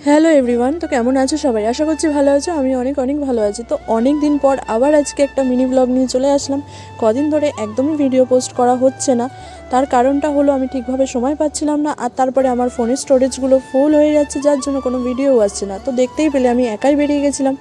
Hello everyone, তো কেমন আছো সবাই? আশা করছি ভালো আছো। আমি অনেক অনেক ভালো আছি। তো অনেক দিন পর আবার আজকে একটা মিনি ব্লগ নিয়ে চলে আসলাম। কদিন ধরে একদমই ভিডিও পোস্ট করা হচ্ছে না, তার কারণটা হলো আমি ঠিকভাবে সময় পাচ্ছিলাম না, আর তারপরে আমার ফোনের স্টোরেজগুলো ফুল হয়ে যাচ্ছে, যার জন্য কোনো ভিডিও আসছে না। তো দেখতেই পেলে আমি একাই বেরিয়ে গেছিলাম।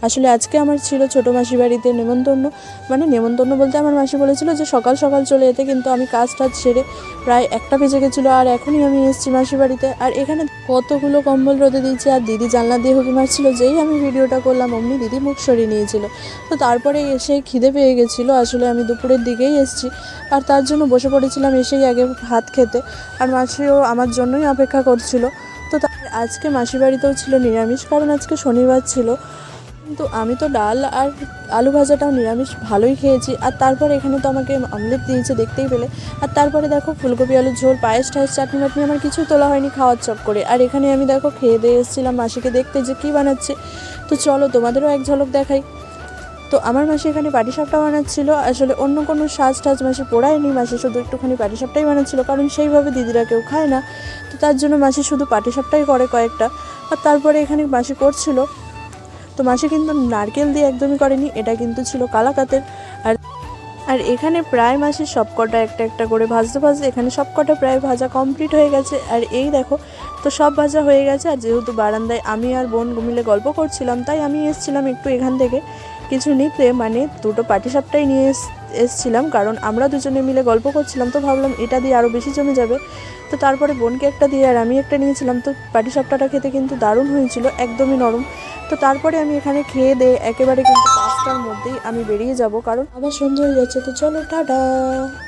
আসলে আজকে আমার ছিল ছোটো মাসি বাড়িতে নেমন্তন্ন, মানে নেমন্তন্ন বলতে আমার মাসি বলেছিল যে সকাল সকাল চলে যেতে, কিন্তু আমি কাজ টাজ সেরে প্রায় 1টা বেজে গেছিলো, আর এখনই আমি এসেছি মাসি বাড়িতে। আর এখানে কতগুলো কম্বল রোদে দিয়েছে, আর দিদি জানলা দিয়ে হুকি মারছিল। যেই আমি ভিডিওটা করলাম অমনি দিদি মুখ সরিয়ে নিয়েছিল। তো তারপরে এসে খিদে পেয়ে গেছিলো, আসলে আমি দুপুরের দিকেই এসেছি, আর তার জন্য বসে পড়েছিলাম এসেই আগে ভাত খেতে। আর মাসিও আমার জন্যই অপেক্ষা করছিল। তো আজকে মাসির বাড়িতেও ছিল নিরামিষ, কারণ আজকে শনিবার ছিল। কিন্তু আমি তো ডাল আর আলু ভাজাটাও নিরামিষ ভালোই খেয়েছি। আর তারপর এখানে তো আমাকে অমলেট দিয়েছে, দেখতেই পেলে। আর তারপরে দেখো ফুলকপি আলুর ঝোল, পায়েস টায়েস, চাটনি মাটনি আমার কিছুই তোলা হয়নি খাওয়ার চক করে। আর এখানে আমি দেখো খেয়ে দিয়ে এসেছিলাম মাসিকে দেখতে যে কী বানাচ্ছে। তো চলো তোমাদেরও এক ঝলক দেখাই। তো আমার মাসি এখানে পাটিসাপটা বানাচ্ছিল। আসলে অন্য কোনো সাজ টাজ মাসি পোড়ায়নি, মাসি শুধু একটুখানি পাটিসাপটাই বানাচ্ছিল, কারণ সেইভাবে দিদিরা কেউ খায় না। তো তার জন্য মাসি শুধু পাটিসাপটাই করে কয়েকটা। আর তারপরে এখানে মাসি করছিল। তো মাসি কিন্তু নারকেল দিয়ে একদমই করেনি, এটা কিন্তু ছিল কালাকাতের। আর আর এখানে প্রায় মাসির সবকটা একটা একটা করে ভাজতে ভাজতে এখানে সবকটা প্রায় ভাজা কমপ্লিট হয়ে গেছে। আর এই দেখো, তো সব ভাজা হয়ে গেছে। আর যেহেতু বারান্দায় আমি আর বোন মিলে গল্প করছিলাম, তাই আমি এসেছিলাম একটু এখান থেকে কিছু নিতে, মানে দুটো পাটিসাপটাই নিয়ে এসছিলাম, কারণ আমরা দুজনে মিলে গল্প করছিলাম। তো ভাবলাম এটা দিয়ে আরও বেশি জমে যাবে। তো তারপরে বোনকে একটা দিয়ে আর আমি একটা নিয়েছিলাম। তো পাটিসাপটাটা খেতে কিন্তু দারুণ হয়েছিল, একদমই নরম। তো তারপরে আমি এখানে খেয়ে দিয়ে একেবারে কিন্তু 5টার মধ্যেই আমি বেরিয়ে যাব, কারণ আবার সন্ধ্যা হয়ে যাচ্ছে। তো চলো টাটা।